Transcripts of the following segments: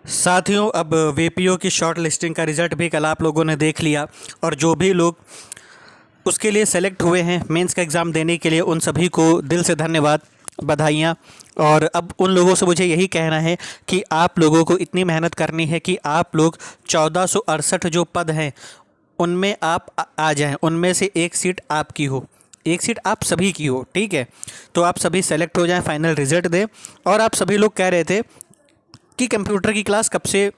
साथियों, अब वीपीओ की शॉर्ट लिस्टिंग का रिज़ल्ट भी कल आप लोगों ने देख लिया। और जो भी लोग उसके लिए सेलेक्ट हुए हैं मेंस का एग्ज़ाम देने के लिए, उन सभी को दिल से धन्यवाद, बधाइयाँ। और अब उन लोगों से मुझे यही कहना है कि आप लोगों को इतनी मेहनत करनी है कि आप लोग 1468 जो पद हैं उनमें आप आ जाएं, उनमें से एक सीट आपकी हो, एक सीट आप सभी की हो। ठीक है, तो आप सभी सेलेक्ट हो जाएं, फाइनल रिजल्ट दें। और आप सभी लोग कह रहे थे कि कंप्यूटर की क्लास कब से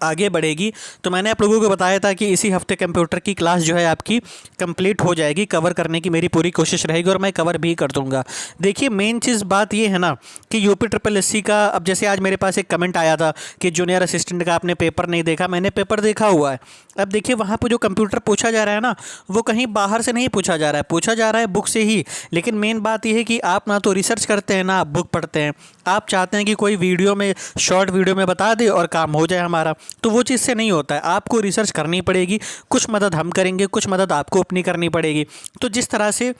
आगे बढ़ेगी, तो मैंने आप लोगों को बताया था कि इसी हफ्ते कंप्यूटर की क्लास जो है आपकी कंप्लीट हो जाएगी। कवर करने की मेरी पूरी कोशिश रहेगी और मैं कवर भी कर दूंगा। देखिए, मेन चीज़ बात ये है ना कि यूपी ट्रिपल एससी का, अब जैसे आज मेरे पास एक कमेंट आया था कि जूनियर असिस्टेंट का आपने पेपर नहीं देखा। मैंने पेपर देखा हुआ है। अब देखिए, वहाँ पर जो कंप्यूटर पूछा जा रहा है ना, वो कहीं बाहर से नहीं पूछा जा रहा है, पूछा जा रहा है बुक से ही। लेकिन मेन बात यह है कि आप ना तो रिसर्च करते हैं ना आप बुक पढ़ते हैं। आप चाहते हैं कि कोई वीडियो में, शॉर्ट वीडियो में बता दे और काम हो जाए हमारा, तो वो चीज़ से नहीं होता है। आपको रिसर्च करनी पड़ेगी, कुछ मदद हम करेंगे, कुछ मदद आपको अपनी करनी पड़ेगी। तो जिस तरह से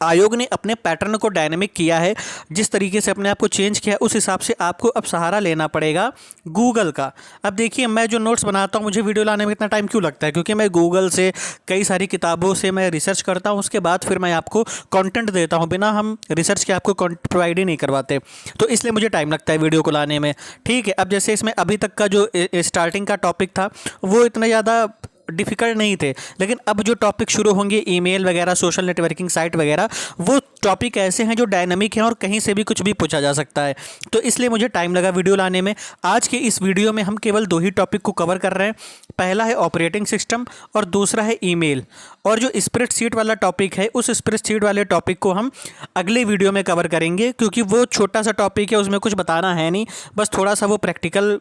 आयोग ने अपने पैटर्न को डायनेमिक किया है, जिस तरीके से अपने आप को चेंज किया है, उस हिसाब से आपको अब सहारा लेना पड़ेगा गूगल का। अब देखिए, मैं जो नोट्स बनाता हूँ, मुझे वीडियो लाने में इतना टाइम क्यों लगता है? क्योंकि मैं गूगल से, कई सारी किताबों से मैं रिसर्च करता हूँ, उसके बाद फिर मैं आपको कंटेंट देता हूँ। बिना हम रिसर्च के आपको कंटेंट प्रोवाइड ही नहीं करवाते, तो इसलिए मुझे टाइम लगता है वीडियो को लाने में। ठीक है, अब जैसे इसमें अभी तक का जो स्टार्टिंग का टॉपिक था वो इतना ज़्यादा डिफ़िकल्ट नहीं थे, लेकिन अब जो टॉपिक शुरू होंगे, ईमेल वगैरह, सोशल नेटवर्किंग साइट वगैरह, वो टॉपिक ऐसे हैं जो डायनामिक हैं और कहीं से भी कुछ भी पूछा जा सकता है। तो इसलिए मुझे टाइम लगा वीडियो लाने में। आज के इस वीडियो में हम केवल दो ही टॉपिक को कवर कर रहे हैं। पहला है ऑपरेटिंग सिस्टम और दूसरा है ईमेल। और जो स्प्रेडशीट वाला टॉपिक है, उस स्प्रेडशीट वाले टॉपिक को हम अगले वीडियो में कवर करेंगे, क्योंकि वो छोटा सा टॉपिक है, उसमें कुछ बताना है नहीं, बस थोड़ा सा वो प्रैक्टिकल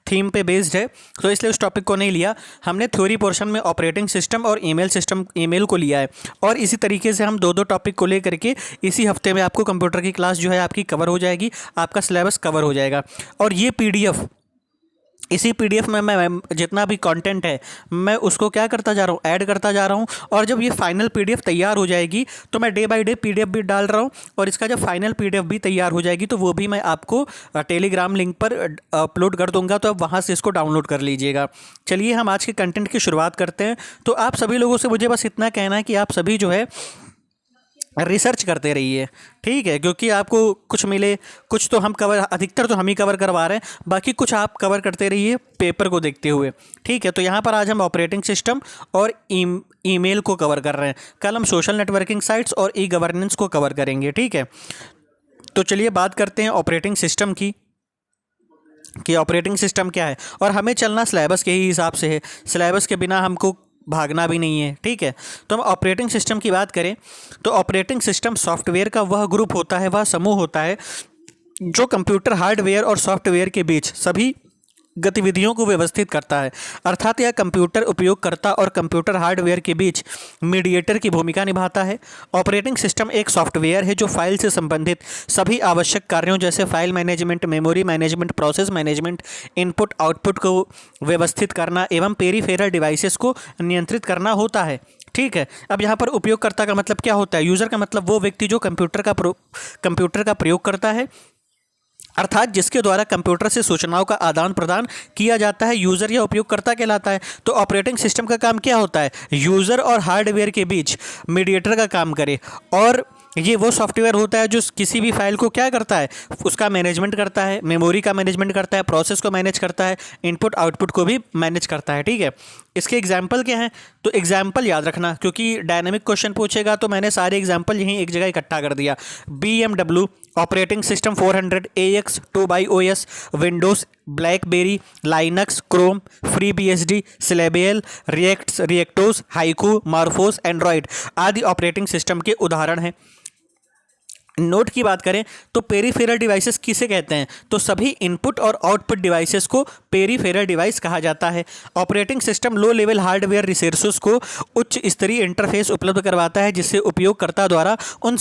थीम पे बेस्ड है, तो इसलिए उस टॉपिक को नहीं लिया। हमने थ्योरी पोर्शन में ऑपरेटिंग सिस्टम और ईमेल सिस्टम, ईमेल को लिया है। और इसी तरीके से हम दो दो टॉपिक को लेकर के इसी हफ्ते में आपको कंप्यूटर की क्लास जो है आपकी कवर हो जाएगी, आपका सिलेबस कवर हो जाएगा। और ये पीडीएफ, इसी पीडीएफ में मैं जितना भी कंटेंट है मैं उसको क्या करता जा रहा हूँ, ऐड करता जा रहा हूँ। और जब ये फाइनल पीडीएफ तैयार हो जाएगी तो मैं डे बाय डे पीडीएफ भी डाल रहा हूँ, और इसका जब फाइनल पीडीएफ भी तैयार हो जाएगी तो वो भी मैं आपको टेलीग्राम लिंक पर अपलोड कर दूंगा, तो आप वहाँ से इसको डाउनलोड कर लीजिएगा। चलिए, हम आज के कंटेंट की शुरुआत करते हैं। तो आप सभी लोगों से मुझे बस इतना कहना है कि आप सभी जो है रिसर्च करते रहिए। ठीक है, क्योंकि आपको कुछ मिले, कुछ तो हम कवर, अधिकतर तो हम ही कवर करवा रहे हैं, बाकी कुछ आप कवर करते रहिए पेपर को देखते हुए। ठीक है, तो यहाँ पर आज हम ऑपरेटिंग सिस्टम और ईमेल को कवर कर रहे हैं। कल हम सोशल नेटवर्किंग साइट्स और ई गवर्नेंस को कवर करेंगे। ठीक है, तो चलिए बात करते हैं ऑपरेटिंग सिस्टम की, कि ऑपरेटिंग सिस्टम क्या है। और हमें चलना सिलेबस के ही हिसाब से है, सिलेबस के बिना हमको भागना भी नहीं है। ठीक है, तो हम ऑपरेटिंग सिस्टम की बात करें तो ऑपरेटिंग सिस्टम सॉफ्टवेयर का वह ग्रुप होता है, वह समूह होता है जो कंप्यूटर हार्डवेयर और सॉफ्टवेयर के बीच सभी गतिविधियों को व्यवस्थित करता है। अर्थात यह कंप्यूटर उपयोगकर्ता और कंप्यूटर हार्डवेयर के बीच मीडिएटर की भूमिका निभाता है। ऑपरेटिंग सिस्टम एक सॉफ्टवेयर है जो फाइल से संबंधित सभी आवश्यक कार्यों जैसे file management, memory management, process management, input output को व्यवस्थित करना एवं पेरीफेरल डिवाइसेस को नियंत्रित करना होता है। ठीक है, अब यहाँ पर उपयोगकर्ता का मतलब क्या होता है? यूज़र का मतलब वो व्यक्ति जो कंप्यूटर का प्रयोग करता है, अर्थात जिसके द्वारा कंप्यूटर से सूचनाओं का आदान प्रदान किया जाता है, यूज़र या उपयोगकर्ता कहलाता है। तो ऑपरेटिंग सिस्टम का काम क्या होता है? यूज़र और हार्डवेयर के बीच मीडिएटर का काम करे। और ये वो सॉफ्टवेयर होता है जो किसी भी फाइल को क्या करता है, उसका मैनेजमेंट करता है, मेमोरी का मैनेजमेंट करता है, प्रोसेस को मैनेज करता है, इनपुट आउटपुट को भी मैनेज करता है। ठीक है, इसके एग्जाम्पल क्या हैं? तो एग्जाम्पल याद रखना, क्योंकि डायनेमिक क्वेश्चन पूछेगा, तो मैंने सारे एग्जाम्पल यहीं एक जगह इकट्ठा कर दिया। BMW operating system 400, AX 2/OS, Windows, BlackBerry, Linux, Chrome, free BSD, Syllable, ReactOS, Haiku, MorphOS, Android आदि ऑपरेटिंग सिस्टम के उदाहरण हैं। नोट की बात करें तो पेरीफेरल डिवाइसेस किसे कहते हैं? तो सभी इनपुट और आउटपुट डिवाइसेस को पेरीफेरल डिवाइस कहा जाता है। Operating system low level hardware resources को उच्च स्तरीय इंटरफेस उपलब्ध करवाता है, जिससे उपयोगकर्ता द्वारा उन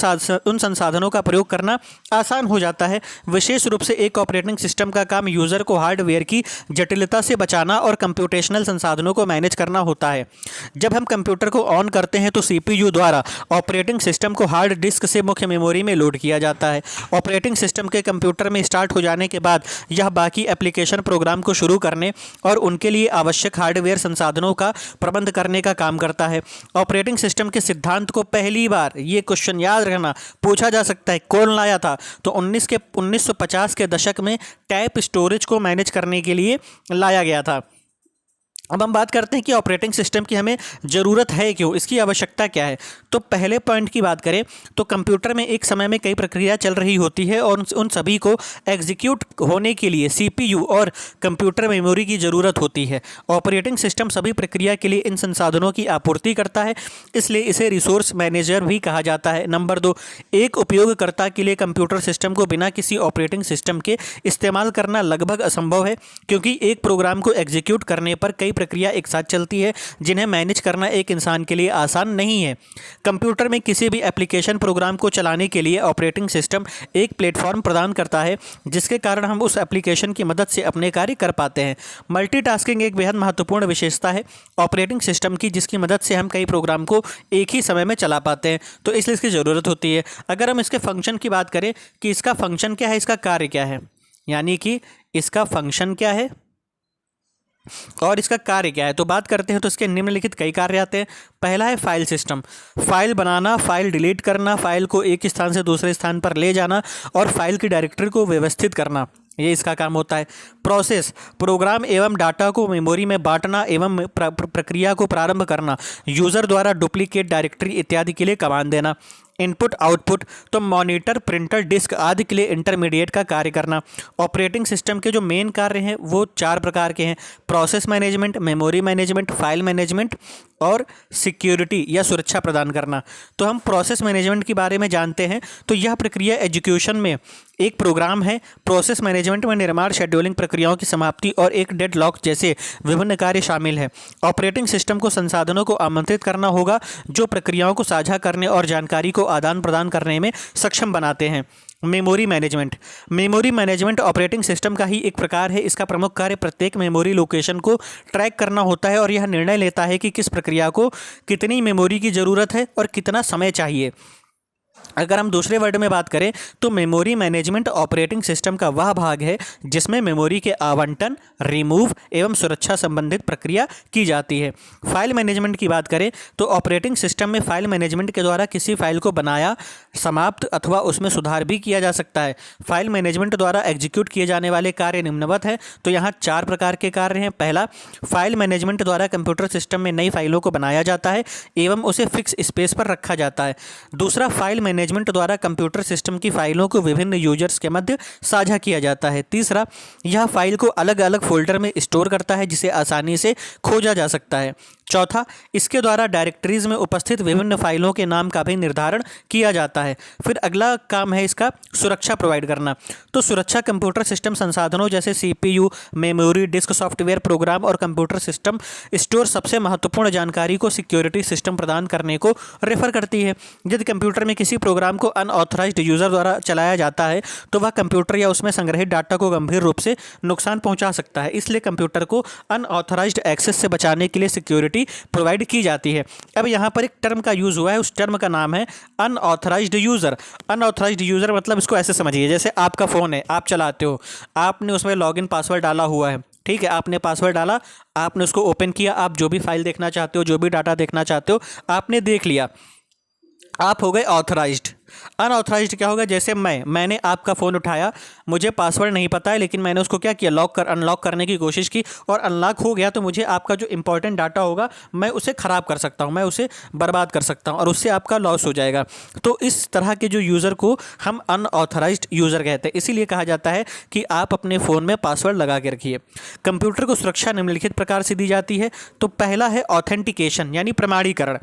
संसाधनों का प्रयोग करना आसान हो जाता है। विशेष रूप से एक ऑपरेटिंग सिस्टम का काम यूज़र को हार्डवेयर की जटिलता से बचाना और कंप्यूटेशनल संसाधनों को मैनेज करना होता है। जब हम कंप्यूटर को ऑन करते हैं तो CPU द्वारा ऑपरेटिंग सिस्टम को हार्ड डिस्क से मुख्य मेमोरी में लोड किया जाता है। ऑपरेटिंग सिस्टम के कंप्यूटर में स्टार्ट हो जाने के बाद यह बाकी एप्लीकेशन प्रोग्राम को शुरू करने और उनके लिए आवश्यक हार्डवेयर संसाधनों का प्रबंध करने का काम करता है। ऑपरेटिंग सिस्टम के सिद्धांत को पहली बार, ये क्वेश्चन याद रखना, पूछा जा सकता है कौन लाया था, तो 1950 के दशक में टैप स्टोरेज को मैनेज करने के लिए लाया गया था। अब हम बात करते हैं कि ऑपरेटिंग सिस्टम की हमें ज़रूरत है क्यों, इसकी आवश्यकता क्या है। तो पहले पॉइंट की बात करें तो कंप्यूटर में एक समय में कई प्रक्रिया चल रही होती है और उन सभी को एग्जीक्यूट होने के लिए सीपीयू और कंप्यूटर मेमोरी की ज़रूरत होती है। ऑपरेटिंग सिस्टम सभी प्रक्रिया के लिए इन संसाधनों की आपूर्ति करता है, इसलिए इसे रिसोर्स मैनेजर भी कहा जाता है। नंबर 2, एक उपयोगकर्ता के लिए कंप्यूटर सिस्टम को बिना किसी ऑपरेटिंग सिस्टम के इस्तेमाल करना लगभग असंभव है, क्योंकि एक प्रोग्राम को एग्जीक्यूट करने पर कई प्रक्रिया एक साथ चलती है जिन्हें मैनेज करना एक इंसान के लिए आसान नहीं है। कंप्यूटर में किसी भी एप्लीकेशन प्रोग्राम को चलाने के लिए ऑपरेटिंग सिस्टम एक प्लेटफॉर्म प्रदान करता है, जिसके कारण हम उस एप्लीकेशन की मदद से अपने कार्य कर पाते हैं। मल्टीटास्किंग एक बेहद महत्वपूर्ण विशेषता है ऑपरेटिंग सिस्टम की, जिसकी मदद से हम कई प्रोग्राम को एक ही समय में चला पाते हैं, तो इसलिए इसकी ज़रूरत होती है। अगर हम इसके फंक्शन की बात करें कि इसका फंक्शन क्या है, इसका कार्य क्या है, यानी कि इसका फंक्शन क्या है और इसका कार्य क्या है, तो बात करते हैं तो इसके निम्नलिखित कई कार्य आते हैं। पहला है फाइल सिस्टम, फाइल बनाना, फाइल डिलीट करना, फाइल को एक स्थान से दूसरे स्थान पर ले जाना और फाइल की डायरेक्टरी को व्यवस्थित करना, ये इसका काम होता है। प्रोसेस, प्रोग्राम एवं डाटा को मेमोरी में बांटना एवं प्रक्रिया को प्रारंभ करना, यूज़र द्वारा डुप्लीकेट डायरेक्टरी इत्यादि के लिए कमांड देना। इनपुट आउटपुट, तो मॉनिटर, प्रिंटर, डिस्क आदि के लिए इंटरमीडिएट का कार्य करना। ऑपरेटिंग सिस्टम के जो मेन कार्य हैं वो 4 प्रकार के हैं: process management, memory management, file management और सिक्योरिटी या सुरक्षा प्रदान करना। तो हम प्रोसेस मैनेजमेंट के बारे में जानते हैं, तो यह प्रक्रिया एजुकेशन में एक प्रोग्राम है। प्रोसेस मैनेजमेंट में निर्माण, शेड्यूलिंग, प्रक्रियाओं की समाप्ति और एक डेडलॉक जैसे विभिन्न कार्य शामिल हैं। ऑपरेटिंग सिस्टम को संसाधनों को आमंत्रित करना होगा जो प्रक्रियाओं को साझा करने और जानकारी को आदान प्रदान करने में सक्षम बनाते हैं। Memory management, memory management operating system का ही एक प्रकार है। इसका प्रमुख कार्य प्रत्येक मेमोरी लोकेशन को ट्रैक करना होता है और यह निर्णय लेता है कि किस प्रक्रिया को कितनी मेमोरी की ज़रूरत है और कितना समय चाहिए। अगर हम दूसरे वर्ड में बात करें तो मेमोरी मैनेजमेंट ऑपरेटिंग सिस्टम का वह भाग है जिसमें मेमोरी के आवंटन, रिमूव एवं सुरक्षा संबंधित प्रक्रिया की जाती है। फाइल मैनेजमेंट की बात करें तो ऑपरेटिंग सिस्टम में फाइल मैनेजमेंट के द्वारा किसी फाइल को बनाया, समाप्त अथवा उसमें सुधार भी किया जा सकता है। फाइल मैनेजमेंट द्वारा एग्जीक्यूट किए जाने वाले कार्य निम्नवत हैं, तो यहाँ 4 प्रकार के कार्य हैं। पहला, फाइल मैनेजमेंट द्वारा कंप्यूटर सिस्टम में नई फाइलों को बनाया जाता है एवं उसे फिक्स स्पेस पर रखा जाता है। दूसरा, फाइल मैनेजमेंट द्वारा कंप्यूटर सिस्टम की फाइलों को विभिन्न यूजर्स के मध्य साझा किया जाता है। तीसरा, यह फाइल को अलग अलग फोल्डर में स्टोर करता है जिसे आसानी से खोजा जा सकता है। चौथा, इसके द्वारा डायरेक्टरीज में उपस्थित विभिन्न फाइलों के नाम का भी निर्धारण किया जाता है। फिर अगला काम है इसका सुरक्षा प्रोवाइड करना। तो सुरक्षा कंप्यूटर सिस्टम संसाधनों जैसे CPU, memory, disk, software, program और कंप्यूटर सिस्टम स्टोर सबसे महत्वपूर्ण जानकारी को सिक्योरिटी सिस्टम प्रदान करने को रेफर करती है। यदि कंप्यूटर में किसी प्रोग्राम को अनऑथराइज्ड यूजर द्वारा चलाया जाता है तो वह कंप्यूटर या उसमें संग्रहित डाटा को गंभीर रूप से नुकसान पहुंचा सकता है। इसलिए कंप्यूटर को अनऑथराइज्ड एक्सेस से बचाने के लिए सिक्योरिटी प्रोवाइड की जाती है। अब यहाँ पर एक टर्म का यूज हुआ है, उस टर्म का नाम है अनऑथराइज्ड यूजर। अनऑथराइज्ड यूजर मतलब इसको ऐसे समझिए, जैसे आपका फ़ोन है, आप चलाते हो, आपने उसमें लॉगिन पासवर्ड डाला हुआ है, ठीक है, आपने पासवर्ड डाला, आपने उसको ओपन किया, आप जो भी फाइल देखना चाहते हो, जो भी डाटा देखना चाहते हो, आपने देख लिया, आप हो गए ऑथराइज्ड। अनऑथराइज्ड क्या होगा, जैसे मैंने आपका फ़ोन उठाया, मुझे पासवर्ड नहीं पता है लेकिन मैंने उसको क्या किया, अनलॉक करने की कोशिश की और अनलॉक हो गया, तो मुझे आपका जो इंपॉर्टेंट डाटा होगा मैं उसे ख़राब कर सकता हूँ, मैं उसे बर्बाद कर सकता हूँ और उससे आपका लॉस हो जाएगा। तो इस तरह के जो यूज़र को हम अनऑथराइज्ड यूज़र कहते हैं। इसीलिए कहा जाता है कि आप अपने फ़ोन में पासवर्ड लगा के रखिए। कंप्यूटर को सुरक्षा निम्नलिखित प्रकार से दी जाती है। तो पहला है ऑथेंटिकेशन यानी प्रमाणीकरण।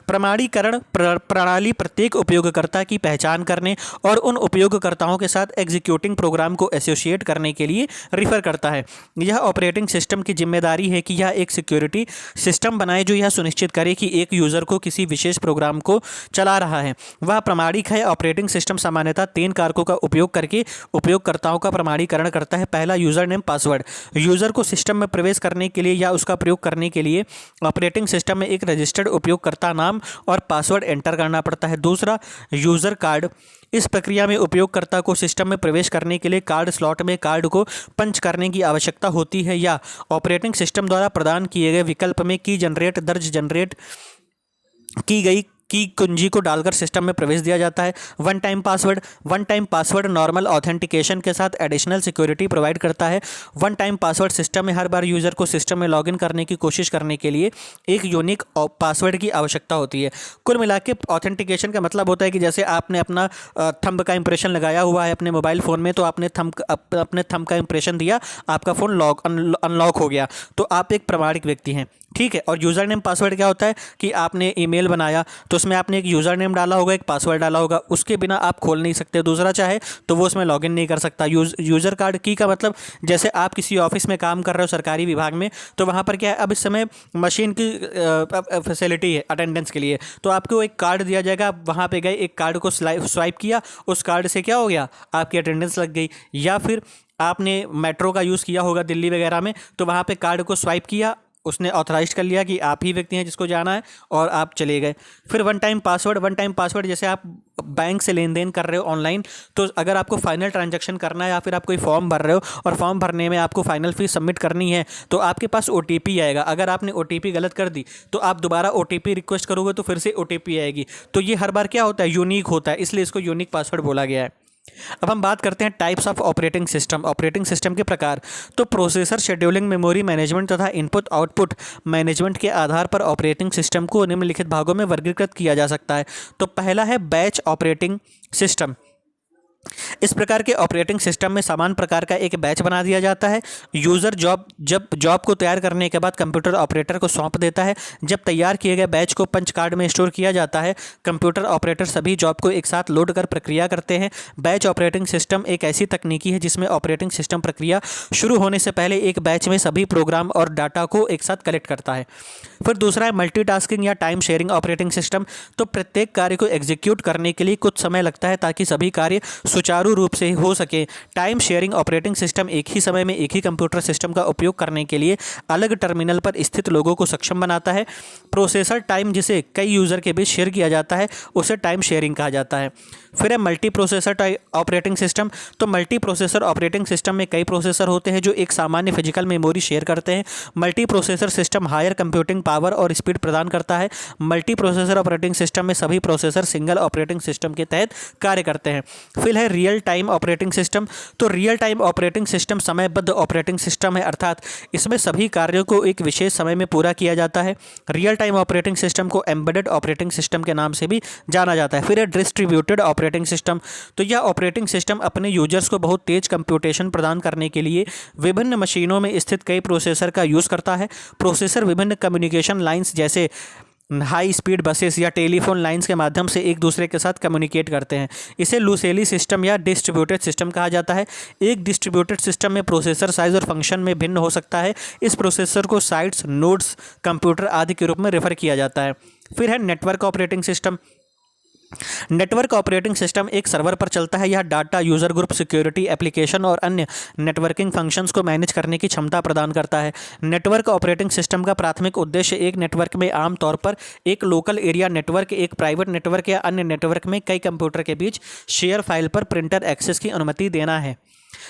प्रमाणीकरण प्रणाली प्रत्येक उपयोगकर्ता की पहचान करने और उन उपयोगकर्ताओं के साथ एग्जीक्यूटिंग प्रोग्राम को एसोसिएट करने के लिए रिफर करता है। यह ऑपरेटिंग सिस्टम की जिम्मेदारी है कि यह एक सिक्योरिटी सिस्टम बनाए जो यह सुनिश्चित करे कि एक यूज़र को किसी विशेष प्रोग्राम को चला रहा है वह प्रमाणिक है। ऑपरेटिंग सिस्टम सामान्यतः 3 कारकों का उपयोग करके उपयोगकर्ताओं का प्रमाणीकरण करता है। पहला, यूज़र नेम पासवर्ड। यूज़र को सिस्टम में प्रवेश करने के लिए या उसका प्रयोग करने के लिए ऑपरेटिंग सिस्टम में एक रजिस्टर्ड उपयोगकर्ता नाम और पासवर्ड एंटर करना पड़ता है। दूसरा, यूज़र यूज़र कार्ड। इस प्रक्रिया में उपयोगकर्ता को सिस्टम में प्रवेश करने के लिए कार्ड स्लॉट में कार्ड को पंच करने की आवश्यकता होती है या ऑपरेटिंग सिस्टम द्वारा प्रदान किए गए विकल्प में की जनरेट की गई की कुंजी को डालकर सिस्टम में प्रवेश दिया जाता है। One time password normal authentication के साथ एडिशनल सिक्योरिटी प्रोवाइड करता है। वन टाइम पासवर्ड सिस्टम में हर बार यूज़र को सिस्टम में लॉगिन करने की कोशिश करने के लिए एक यूनिक पासवर्ड की आवश्यकता होती है। कुल मिला के ऑथेंटिकेशन का मतलब होता है कि जैसे आपने अपना थंब का इंप्रेशन लगाया हुआ है अपने मोबाइल फ़ोन में, तो आपने अपने थंब का इंप्रेशन दिया, आपका फ़ोन अनलॉक हो गया, तो आप एक प्रमाणिक व्यक्ति हैं, ठीक है। और यूज़र नेम पासवर्ड क्या होता है कि आपने ईमेल बनाया तो उसमें आपने एक यूज़र नेम डाला होगा, एक पासवर्ड डाला होगा, उसके बिना आप खोल नहीं सकते, दूसरा चाहे तो वो उसमें लॉगिन नहीं कर सकता। यूज़र कार्ड की का मतलब जैसे आप किसी ऑफिस में काम कर रहे हो सरकारी विभाग में, तो वहाँ पर क्या है, अब इस समय मशीन की फैसिलिटी है अटेंडेंस के लिए, तो आपको एक कार्ड दिया जाएगा, आप वहाँ पे गए, एक कार्ड को स्वाइप किया, उस कार्ड से क्या हो गया, आपकी अटेंडेंस लग गई। या फिर आपने मेट्रो का यूज़ किया होगा दिल्ली वगैरह में, तो वहाँ पे कार्ड को स्वाइप किया, उसने ऑथराइज कर लिया कि आप ही व्यक्ति हैं जिसको जाना है, और आप चले गए। फिर वन टाइम पासवर्ड जैसे आप बैंक से लेन देन कर रहे हो ऑनलाइन, तो अगर आपको फाइनल ट्रांजैक्शन करना है या फिर आप कोई फॉर्म भर रहे हो और फॉर्म भरने में आपको फाइनल फीस सबमिट करनी है, तो आपके पास OTP आएगा। अगर आपने OTP गलत कर दी तो आप दोबारा OTP रिक्वेस्ट करोगे तो फिर से OTP आएगी। तो ये हर बार क्या होता है, यूनिक होता है, इसलिए इसको यूनिक पासवर्ड बोला गया है। अब हम बात करते हैं टाइप्स ऑफ ऑपरेटिंग सिस्टम के प्रकार। तो प्रोसेसर, शेड्यूलिंग, मेमोरी मैनेजमेंट तथा इनपुट आउटपुट मैनेजमेंट के आधार पर ऑपरेटिंग सिस्टम को निम्नलिखित भागों में वर्गीकृत किया जा सकता है। तो पहला है बैच ऑपरेटिंग सिस्टम। इस प्रकार के ऑपरेटिंग सिस्टम में समान प्रकार का एक बैच बना दिया जाता है। यूज़र जॉब को तैयार करने के बाद कंप्यूटर ऑपरेटर को सौंप देता है। जब तैयार किए गए बैच को पंच कार्ड में स्टोर किया जाता है, कंप्यूटर ऑपरेटर सभी जॉब को एक साथ लोड कर प्रक्रिया करते हैं। बैच ऑपरेटिंग सिस्टम एक ऐसी तकनीकी है जिसमें ऑपरेटिंग सिस्टम प्रक्रिया शुरू होने से पहले एक बैच में सभी प्रोग्राम और डाटा को एक साथ कलेक्ट करता है। फिर दूसरा है मल्टीटास्किंग या टाइम शेयरिंग ऑपरेटिंग सिस्टम। तो प्रत्येक कार्य को एग्जीक्यूट करने के लिए कुछ समय लगता है ताकि सभी कार्य सुचारू रूप से हो सके। टाइम शेयरिंग ऑपरेटिंग सिस्टम एक ही समय में एक ही कंप्यूटर सिस्टम का उपयोग करने के लिए अलग टर्मिनल पर स्थित लोगों को सक्षम बनाता है। प्रोसेसर टाइम, जिसे कई यूज़र के बीच शेयर किया जाता है, उसे टाइम शेयरिंग कहा जाता है। फिर है मल्टी प्रोसेसर ऑपरेटिंग सिस्टम। तो मल्टी प्रोसेसर ऑपरेटिंग सिस्टम में कई प्रोसेसर होते हैं जो एक सामान्य फिजिकल मेमोरी शेयर करते हैं। Multi processor system higher computing power और स्पीड प्रदान करता है। मल्टी प्रोसेसर ऑपरेटिंग सिस्टम में सभी प्रोसेसर सिंगल ऑपरेटिंग सिस्टम के तहत कार्य करते हैं। फिर है रियल टाइम ऑपरेटिंग सिस्टम। तो रियल टाइम ऑपरेटिंग सिस्टम समयबद्ध ऑपरेटिंग सिस्टम है, अर्थात इसमें सभी कार्यों को एक विशेष समय में पूरा किया जाता है। रियल टाइम ऑपरेटिंग सिस्टम को एम्बेडेड ऑपरेटिंग सिस्टम के नाम से भी जाना जाता है। फिर है डिस्ट्रीब्यूटेड ऑपरेटिंग सिस्टम। तो यह ऑपरेटिंग सिस्टम अपने यूजर्स को बहुत तेज कंप्यूटेशन प्रदान करने के लिए विभिन्न मशीनों में स्थित कई प्रोसेसर का यूज़ करता है। प्रोसेसर विभिन्न कम्युनिकेशन लाइंस जैसे हाई स्पीड बसेस या टेलीफोन लाइंस के माध्यम से एक दूसरे के साथ कम्युनिकेट करते हैं। इसे लूसेली सिस्टम या डिस्ट्रीब्यूटेड सिस्टम कहा जाता है। एक डिस्ट्रीब्यूटेड सिस्टम में प्रोसेसर साइज और फंक्शन में भिन्न हो सकता है। इस प्रोसेसर को साइट्स, नोड्स, कंप्यूटर आदि के रूप में रेफर किया जाता है। फिर है network operating system. Network operating system एक सर्वर पर चलता है। यह data, user group, security, application और अन्य नेटवर्किंग फंक्शंस को मैनेज करने की क्षमता प्रदान करता है। नेटवर्क ऑपरेटिंग सिस्टम का प्राथमिक उद्देश्य एक नेटवर्क में आमतौर पर एक लोकल एरिया नेटवर्क, एक प्राइवेट नेटवर्क या अन्य नेटवर्क में कई कंप्यूटर के बीच शेयर फाइल पर प्रिंटर एक्सेस की अनुमति देना है।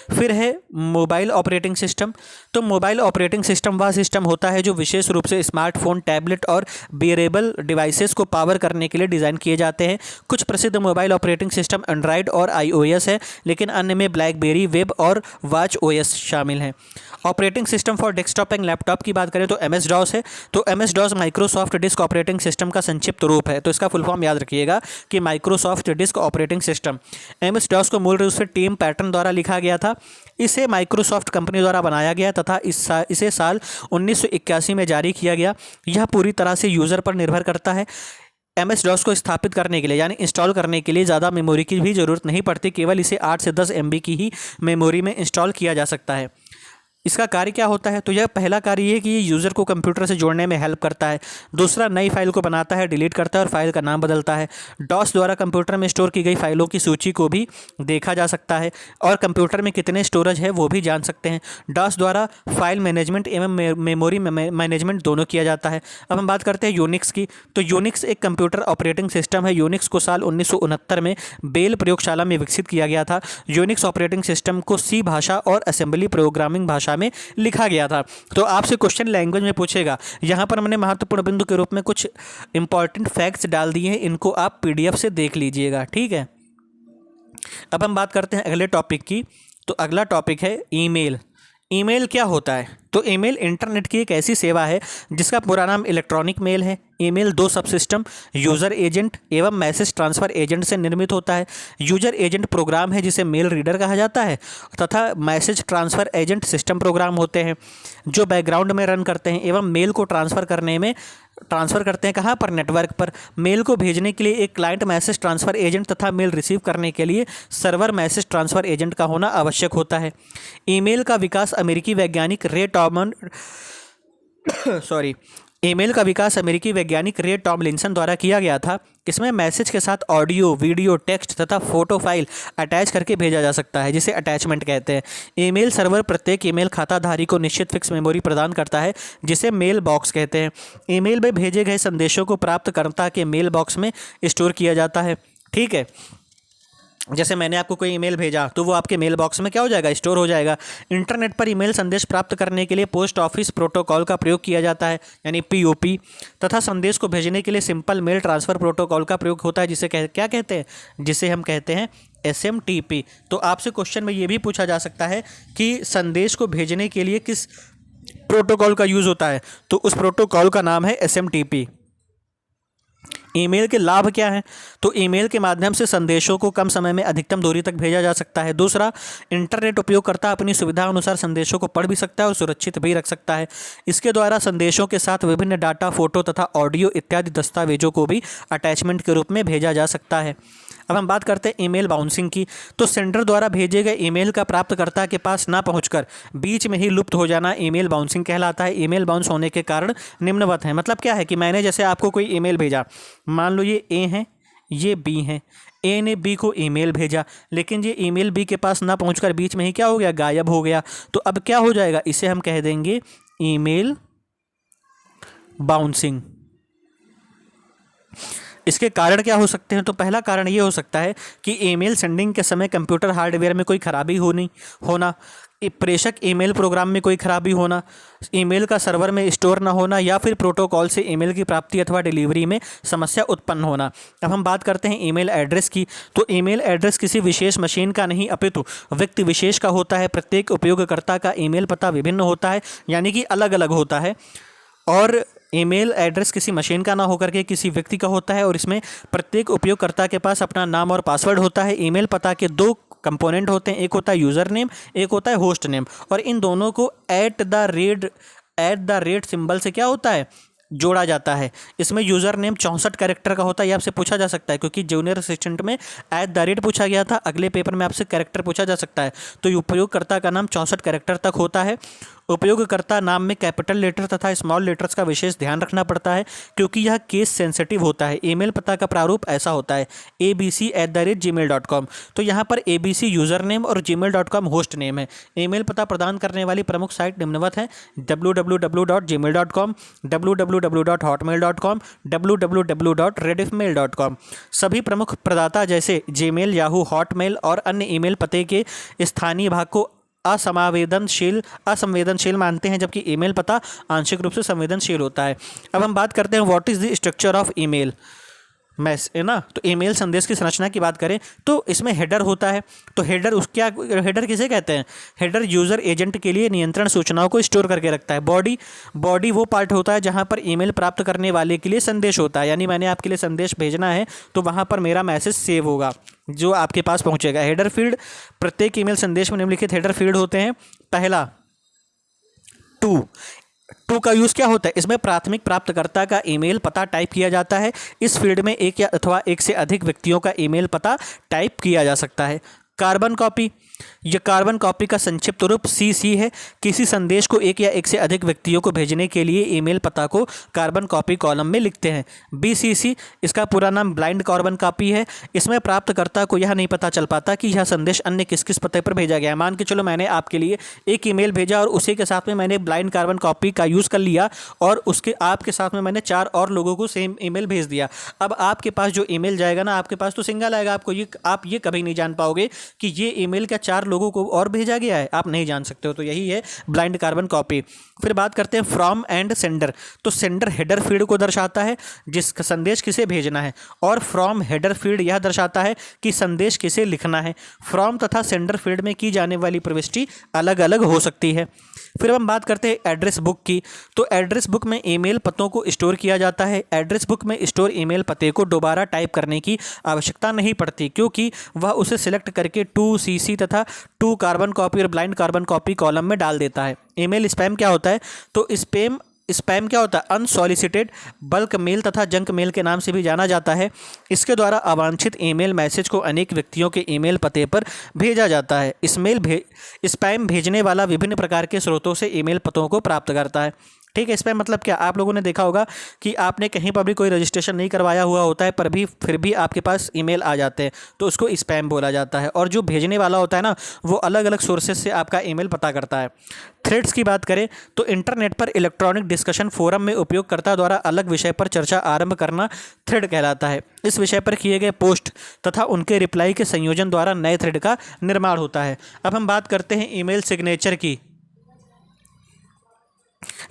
फिर है मोबाइल ऑपरेटिंग सिस्टम। तो मोबाइल ऑपरेटिंग सिस्टम वह सिस्टम होता है जो विशेष रूप से स्मार्टफोन, टैबलेट और वेरेबल डिवाइसेस को पावर करने के लिए डिज़ाइन किए जाते हैं। कुछ प्रसिद्ध मोबाइल ऑपरेटिंग सिस्टम एंड्रॉयड और iOS है, लेकिन अन्य में ब्लैकबेरी, वेब और वॉच OS शामिल हैं। Operating system for desktop and laptop की बात करें तो MS-DOS है। तो MS-DOS Microsoft disk operating system का संक्षिप्त रूप है। तो इसका फुल फॉर्म याद रखिएगा कि Microsoft disk operating system. MS-DOS को मूल रूप से टीम पैटर्न द्वारा लिखा गया था। इसे माइक्रोसॉफ्ट कंपनी द्वारा बनाया गया तथा इसे साल 1981 में जारी किया गया। यह पूरी तरह से यूज़र पर निर्भर करता है। MS-DOS को स्थापित करने के लिए यानी इंस्टॉल करने के लिए ज़्यादा मेमोरी की भी ज़रूरत नहीं पड़ती, केवल इसे 8 से 10 MB की ही मेमोरी में इंस्टॉल किया जा सकता है। इसका कार्य क्या होता है? तो यह पहला कार्य ये कि ये यूज़र को कंप्यूटर से जोड़ने में हेल्प करता है। दूसरा, नई फाइल को बनाता है, डिलीट करता है और फाइल का नाम बदलता है। डॉस द्वारा कंप्यूटर में स्टोर की गई फाइलों की सूची को भी देखा जा सकता है और कंप्यूटर में कितने स्टोरेज है वो भी जान सकते हैं। डॉस द्वारा फाइल मैनेजमेंट एवं मेमोरी मैनेजमेंट दोनों किया जाता है। अब हम बात करते हैं यूनिक्स की। तो यूनिक्स एक कंप्यूटर ऑपरेटिंग सिस्टम है। यूनिक्स को साल 1969 में बेल प्रयोगशाला में विकसित किया गया था। यूनिक्स ऑपरेटिंग सिस्टम को सी भाषा और असेंबली प्रोग्रामिंग भाषा में लिखा गया था। तो आपसे क्वेश्चन लैंग्वेज में पूछेगा। यहाँ पर हमने महत्वपूर्ण बिंदु के रूप में कुछ इंपॉर्टेंट फैक्ट्स डाल दिए हैं, इनको आप पीडीएफ से देख लीजिएगा, ठीक है। अब हम बात करते हैं अगले टॉपिक की। तो अगला टॉपिक है ईमेल। ईमेल क्या होता है? तो ईमेल इंटरनेट की एक ऐसी सेवा है जिसका पूरा नाम इलेक्ट्रॉनिक मेल है। ईमेल दो सबसिस्टम यूज़र एजेंट एवं मैसेज ट्रांसफ़र एजेंट से निर्मित होता है। यूजर एजेंट प्रोग्राम है जिसे मेल रीडर कहा जाता है तथा message transfer agent system program होते हैं जो बैकग्राउंड में रन करते हैं एवं मेल को ट्रांसफ़र करते हैं कहाँ पर? नेटवर्क पर। मेल को भेजने के लिए एक क्लाइंट मैसेज ट्रांसफ़र एजेंट तथा मेल रिसीव करने के लिए सर्वर मैसेज ट्रांसफ़र एजेंट का होना आवश्यक होता है। ईमेल का विकास अमेरिकी वैज्ञानिक रे टॉमलिंसन द्वारा किया गया था। इसमें मैसेज के साथ ऑडियो, वीडियो, टेक्स्ट तथा फोटो फाइल अटैच करके भेजा जा सकता है जिसे अटैचमेंट कहते हैं। ईमेल सर्वर प्रत्येक ईमेल खाताधारी को निश्चित फिक्स मेमोरी प्रदान करता है जिसे मेल बॉक्स कहते हैं। ईमेल में भेजे गए संदेशों को प्राप्तकर्ता के मेल बॉक्स में स्टोर किया जाता है, ठीक है। जैसे मैंने आपको कोई ईमेल भेजा तो वो आपके मेल बॉक्स में क्या हो जाएगा? स्टोर हो जाएगा। इंटरनेट पर ईमेल संदेश प्राप्त करने के लिए पोस्ट ऑफिस प्रोटोकॉल का प्रयोग किया जाता है यानी पीओपी तथा संदेश को भेजने के लिए सिंपल मेल ट्रांसफ़र प्रोटोकॉल का प्रयोग होता है जिसे क्या कहते हैं? जिसे हम कहते हैं SMTP। तो आपसे क्वेश्चन में ये भी पूछा जा सकता है कि संदेश को भेजने के लिए किस प्रोटोकॉल का यूज़ होता है? तो उस प्रोटोकॉल का नाम है SMTP। ईमेल के लाभ क्या हैं? तो ईमेल के माध्यम से संदेशों को कम समय में अधिकतम दूरी तक भेजा जा सकता है। दूसरा, इंटरनेट उपयोगकर्ता अपनी सुविधा अनुसार संदेशों को पढ़ भी सकता है और सुरक्षित भी रख सकता है। इसके द्वारा संदेशों के साथ विभिन्न डाटा, फोटो तथा ऑडियो इत्यादि दस्तावेजों को भी अटैचमेंट के रूप में भेजा जा सकता है। अब हम बात करते हैं ईमेल बाउंसिंग की। तो सेंडर द्वारा भेजे गए ईमेल का प्राप्तकर्ता के पास ना पहुंचकर बीच में ही लुप्त हो जाना ईमेल बाउंसिंग कहलाता है। ईमेल बाउंस होने के कारण निम्नवत हैं। मतलब क्या है कि मैंने जैसे आपको कोई ईमेल भेजा, मान लो ये ए है, ये बी है। ए ने बी को ईमेल भेजा लेकिन ये ईमेल बी के पास ना पहुंचकर बीच में ही क्या हो गया? गायब हो गया। तो अब क्या हो जाएगा? इसे हम कह देंगे ईमेल बाउंसिंग। इसके कारण क्या हो सकते हैं? तो पहला कारण ये हो सकता है कि ईमेल सेंडिंग के समय कंप्यूटर हार्डवेयर में कोई खराबी होना, प्रेषक ईमेल प्रोग्राम में कोई खराबी होना, ईमेल का सर्वर में स्टोर ना होना या फिर प्रोटोकॉल से ईमेल की प्राप्ति अथवा डिलीवरी में समस्या उत्पन्न होना। अब हम बात करते हैं ईमेल एड्रेस की। तो ईमेल एड्रेस किसी विशेष मशीन का नहीं अपितु व्यक्ति विशेष का होता है। प्रत्येक उपयोगकर्ता का ईमेल पता विभिन्न होता है यानी कि अलग अलग होता है और ईमेल एड्रेस किसी मशीन का ना होकर के किसी व्यक्ति का होता है और इसमें प्रत्येक उपयोगकर्ता के पास अपना नाम और पासवर्ड होता है। ईमेल पता के दो कंपोनेंट होते हैं, एक होता है यूज़र नेम, एक होता है होस्ट नेम और इन दोनों को एट द रेट सिंबल से क्या होता है? जोड़ा जाता है। इसमें यूज़र नेम 64 कैरेक्टर का होता है। ये आपसे पूछा जा सकता है क्योंकि जूनियर असिस्टेंट में @ पूछा गया था, अगले पेपर में आपसे कैरेक्टर पूछा जा सकता है। तो उपयोगकर्ता का नाम 64 कैरेक्टर तक होता है। उपयोगकर्ता नाम में कैपिटल लेटर तथा स्मॉल लेटर्स का विशेष ध्यान रखना पड़ता है क्योंकि यह केस सेंसिटिव होता है। ईमेल पता का प्रारूप ऐसा होता है abc@gmail.com। तो यहाँ पर abc यूज़र नेम और gmail.com होस्ट नेम है। ईमेल पता प्रदान करने वाली प्रमुख साइट निम्नवत है: www.gmail.com, www.hotmail.com, www.rediffmail.com। सभी प्रमुख प्रदाता जैसे जीमेल, याहू, हॉटमेल और अन्य ईमेल पते के स्थानीय भाग को असंवेदनशील मानते हैं जबकि ईमेल पता आंशिक रूप से संवेदनशील होता है। अब हम बात करते हैं what is the structure of email है ना। तो ईमेल संदेश की संरचना की बात करें तो इसमें हेडर होता है। तो हेडर किसे कहते हैं? हेडर यूज़र एजेंट के लिए नियंत्रण सूचनाओं को स्टोर करके रखता है। बॉडी वो पार्ट होता है जहां पर ईमेल प्राप्त करने वाले के लिए संदेश होता है, यानी मैंने आपके लिए संदेश भेजना है तो वहां पर मेरा मैसेज सेव होगा जो आपके पास पहुंचेगा। हेडर फील्ड, प्रत्येक ईमेल संदेश में निम्नलिखित हेडर फील्ड होते हैं। पहला, टू का यूज़ क्या होता है? इसमें प्राथमिक प्राप्तकर्ता का ईमेल पता टाइप किया जाता है। इस फील्ड में एक या अथवा एक से अधिक व्यक्तियों का ईमेल पता टाइप किया जा सकता है। कार्बन कॉपी, यह कार्बन कॉपी का संक्षिप्त रूप सीसी है। किसी संदेश को एक या एक से अधिक व्यक्तियों को भेजने के लिए ईमेल पता को कार्बन कॉपी कॉलम में लिखते हैं। बीसीसी इसका पूरा नाम ब्लाइंड कार्बन कॉपी है। इसमें प्राप्तकर्ता को यह नहीं पता चल पाता कि यह संदेश अन्य किस किस पते पर भेजा गया है। मान के चलो मैंने आपके लिए एक ईमेल भेजा और उसी के साथ में मैंने ब्लाइंड कार्बन कॉपी का यूज़ कर लिया और उसके आपके साथ में मैंने 4 और लोगों को सेम ईमेल भेज दिया। अब आपके पास जो ईमेल जाएगा ना, आपके पास तो सिंगल आएगा। आपको ये आप ये कभी नहीं जान पाओगे कि ये ईमेल क्या 4 लोगों को और भेजा गया है, आप नहीं जान सकते हो। तो यही है ब्लाइंड कार्बन कॉपी। फिर बात करते हैं फ्रॉम एंड सेंडर। तो सेंडर हेडर फील्ड को दर्शाता है जिस संदेश किसे भेजना है, और फ्रॉम हेडर फील्ड यह दर्शाता है कि संदेश किसे लिखना है। फ्रॉम तथा सेंडर फील्ड में की जाने वाली प्रविष्टि अलग अलग हो सकती है। फिर हम बात करते हैं एड्रेस बुक की। तो एड्रेस बुक में ईमेल पतों को स्टोर किया जाता है। एड्रेस बुक में स्टोर ईमेल पते को दोबारा टाइप करने की आवश्यकता नहीं पड़ती, क्योंकि वह उसे सिलेक्ट करके टू सीसी तथा टू कार्बन कॉपी और ब्लाइंड कार्बन कॉपी कॉलम में डाल देता है। ईमेल स्पैम क्या होता है? तो स्पैम क्या होता है? अनसॉलिसिटेड बल्क मेल तथा जंक मेल के नाम से भी जाना जाता है। इसके द्वारा अवांछित ईमेल मैसेज को अनेक व्यक्तियों के ईमेल पते पर भेजा जाता है। स्पैम भेजने वाला विभिन्न प्रकार के स्रोतों से ईमेल पतों को प्राप्त करता है। ठीक है। स्पैम मतलब क्या? आप लोगों ने देखा होगा कि आपने कहीं पर भी कोई रजिस्ट्रेशन नहीं करवाया हुआ होता है, पर भी फिर भी आपके पास ईमेल आ जाते हैं, तो उसको स्पैम बोला जाता है। और जो भेजने वाला होता है ना, वो अलग अलग सोर्सेज से आपका ईमेल पता करता है। थ्रेड्स की बात करें तो इंटरनेट पर इलेक्ट्रॉनिक डिस्कशन फोरम में उपयोगकर्ता द्वारा अलग विषय पर चर्चा आरंभ करना थ्रेड कहलाता है। इस विषय पर किए गए पोस्ट तथा उनके रिप्लाई के संयोजन द्वारा नए थ्रेड का निर्माण होता है। अब हम बात करते हैं ईमेल सिग्नेचर की।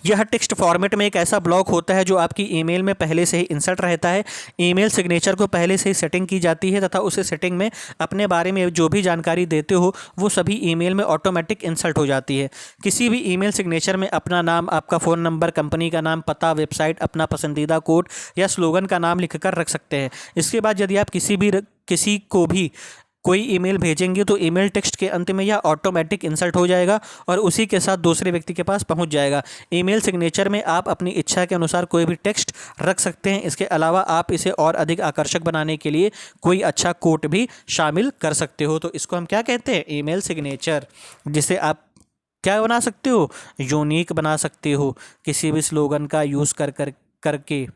यह टेक्स्ट फॉर्मेट में एक ऐसा ब्लॉक होता है जो आपकी ईमेल में पहले से ही इंसर्ट रहता है। ईमेल सिग्नेचर को पहले से ही सेटिंग की जाती है तथा उसे सेटिंग में अपने बारे में जो भी जानकारी देते हो वो सभी ईमेल में ऑटोमेटिक इंसर्ट हो जाती है। किसी भी ईमेल सिग्नेचर में अपना नाम, आपका फ़ोन नंबर, कंपनी का नाम, पता, वेबसाइट, अपना पसंदीदा कोड या स्लोगन का नाम लिखकर रख सकते हैं। इसके बाद यदि आप किसी को भी कोई ईमेल भेजेंगे तो ईमेल टेक्स्ट के अंत में यह ऑटोमेटिक इंसर्ट हो जाएगा और उसी के साथ दूसरे व्यक्ति के पास पहुंच जाएगा। ईमेल सिग्नेचर में आप अपनी इच्छा के अनुसार कोई भी टेक्स्ट रख सकते हैं। इसके अलावा आप इसे और अधिक आकर्षक बनाने के लिए कोई अच्छा कोट भी शामिल कर सकते हो। तो इसको हम क्या कहते हैं? ईमेल सिग्नेचर, जिसे आप क्या बना सकते हो? यूनिक बना सकते हो किसी भी स्लोगन का यूज़ करके।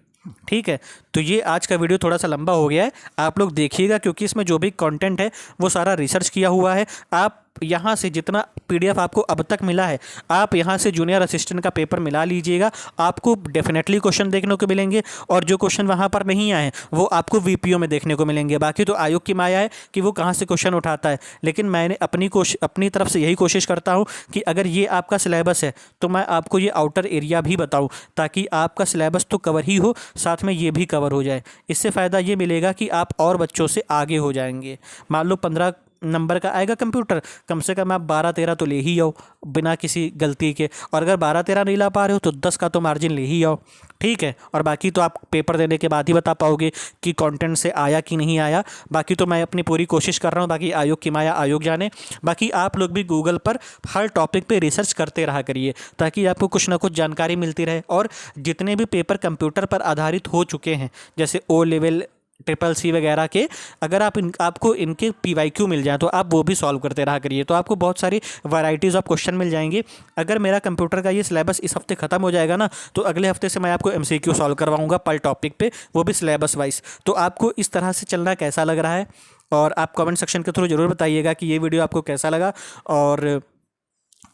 ठीक है। तो ये आज का वीडियो थोड़ा सा लंबा हो गया है, आप लोग देखिएगा, क्योंकि इसमें जो भी कंटेंट है वो सारा रिसर्च किया हुआ है। आप यहाँ से जितना पीडीएफ आपको अब तक मिला है, आप यहाँ से जूनियर असिस्टेंट का पेपर मिला लीजिएगा। आपको डेफिनेटली क्वेश्चन देखने को मिलेंगे और जो क्वेश्चन वहाँ पर नहीं आए वो आपको वीपीओ में देखने को मिलेंगे। बाकी तो आयोग की माया है कि वो कहाँ से क्वेश्चन उठाता है, लेकिन मैंने अपनी तरफ से यही कोशिश करता हूँ कि अगर ये आपका सिलेबस है तो मैं आपको ये आउटर एरिया भी बताऊँ, ताकि आपका सिलेबस तो कवर ही हो, साथ में ये भी कवर हो जाए। इससे फ़ायदा ये मिलेगा कि आप और बच्चों से आगे हो जाएंगे। मान लो 15 नंबर का आएगा कंप्यूटर, कम से कम आप 12-13 तो ले ही आओ बिना किसी गलती के, और अगर 12-13 नहीं ला पा रहे हो तो 10 का तो मार्जिन ले ही आओ। ठीक है। और बाकी तो आप पेपर देने के बाद ही बता पाओगे कि कंटेंट से आया कि नहीं आया। बाकी तो मैं अपनी पूरी कोशिश कर रहा हूँ, बाकी आयोग की माया आयोग जाने। बाकी आप लोग भी गूगल पर हर टॉपिक पे रिसर्च करते रहा करिए, ताकि आपको कुछ ना कुछ जानकारी मिलती रहे। और जितने भी पेपर कंप्यूटर पर आधारित हो चुके हैं, जैसे ओ लेवल, CCC वगैरह के, अगर आपको इनके PYQ मिल जाए तो आप वो भी सॉल्व करते रहा करिए, तो आपको बहुत सारी वैरायटीज़ ऑफ क्वेश्चन मिल जाएंगे। अगर मेरा कंप्यूटर का ये सिलेबस इस हफ्ते ख़त्म हो जाएगा ना, तो अगले हफ्ते से मैं आपको MCQ सॉल्व करवाऊंगा पर टॉपिक पे, वो भी सिलेबस वाइज। तो आपको इस तरह से चलना कैसा लग रहा है, और आप कमेंट सेक्शन के थ्रू ज़रूर बताइएगा कि ये वीडियो आपको कैसा लगा और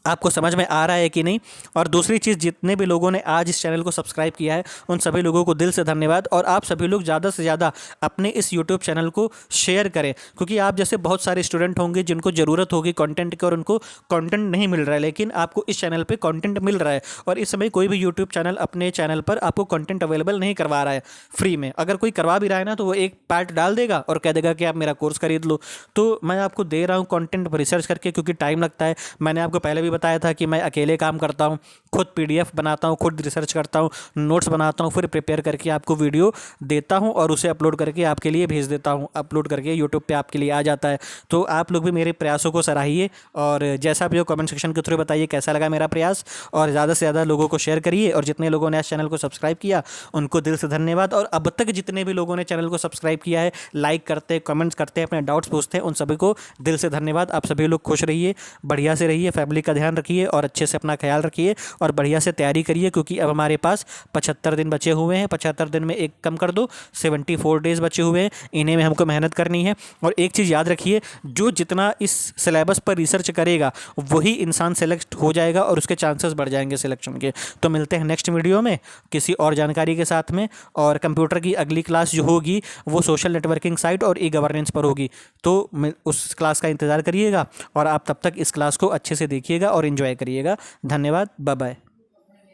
आपको समझ में आ रहा है कि नहीं। और दूसरी चीज़, जितने भी लोगों ने आज इस चैनल को सब्सक्राइब किया है उन सभी लोगों को दिल से धन्यवाद। और आप सभी लोग ज़्यादा से ज़्यादा अपने इस यूट्यूब चैनल को शेयर करें, क्योंकि आप जैसे बहुत सारे स्टूडेंट होंगे जिनको ज़रूरत होगी कंटेंट की और उनको कंटेंट नहीं मिल रहा है, लेकिन आपको इस चैनल पर कंटेंट मिल रहा है। और इस समय कोई भी यूट्यूब चैनल अपने चैनल पर आपको कंटेंट अवेलेबल नहीं करवा रहा है फ्री में। अगर कोई करवा भी रहा है ना, तो वो एक पार्ट डाल देगा और कह देगा कि आप मेरा कोर्स खरीद लो। तो मैं आपको दे रहा हूँ कंटेंट रिसर्च करके, क्योंकि टाइम लगता है। मैंने आपको पहले भी बताया था कि मैं अकेले काम करता हूँ, खुद PDF बनाता हूँ, खुद रिसर्च करता हूँ, नोट्स बनाता हूँ, फिर प्रिपेयर करके आपको वीडियो देता हूँ और उसे अपलोड करके आपके लिए भेज देता हूँ। अपलोड करके यूट्यूब पे आपके लिए आ जाता है। तो आप लोग भी मेरे प्रयासों को सराहिए और जैसा भी हो कमेंट सेक्शन के थ्रू बताइए कैसा लगा मेरा प्रयास, और ज़्यादा से ज़्यादा लोगों को शेयर करिए। और जितने लोगों ने इस चैनल को सब्सक्राइब किया उनको दिल से धन्यवाद, और अब तक जितने भी लोगों ने चैनल को सब्सक्राइब किया है, लाइक करते, कमेंट्स करते हैं, अपने डाउट्स पूछते हैं, उन सभी को दिल से धन्यवाद। आप सभी लोग खुश रहिए, बढ़िया से रहिए, फैमिली का ध्यान रखिए और अच्छे से अपना ख्याल रखिए और बढ़िया से तैयारी करिए, क्योंकि अब हमारे पास 75 दिन बचे हुए हैं। 75 दिन में एक कम कर दो, 74 डेज़ बचे हुए हैं, इन्हें में हमको मेहनत करनी है। और एक चीज़ याद रखिए, जो जितना इस सिलेबस पर रिसर्च करेगा वही इंसान सेलेक्ट हो जाएगा और उसके चांसेस बढ़ जाएंगे सिलेक्शन के। तो मिलते हैं नेक्स्ट वीडियो में किसी और जानकारी के साथ में। और कंप्यूटर की अगली क्लास जो होगी वो सोशल नेटवर्किंग साइट और E-गवर्नेंस पर होगी, तो उस क्लास का इंतज़ार करिएगा और आप तब तक इस क्लास को अच्छे से देखिएगा और इन्जॉय करिएगा। धन्यवाद, बाय बाय।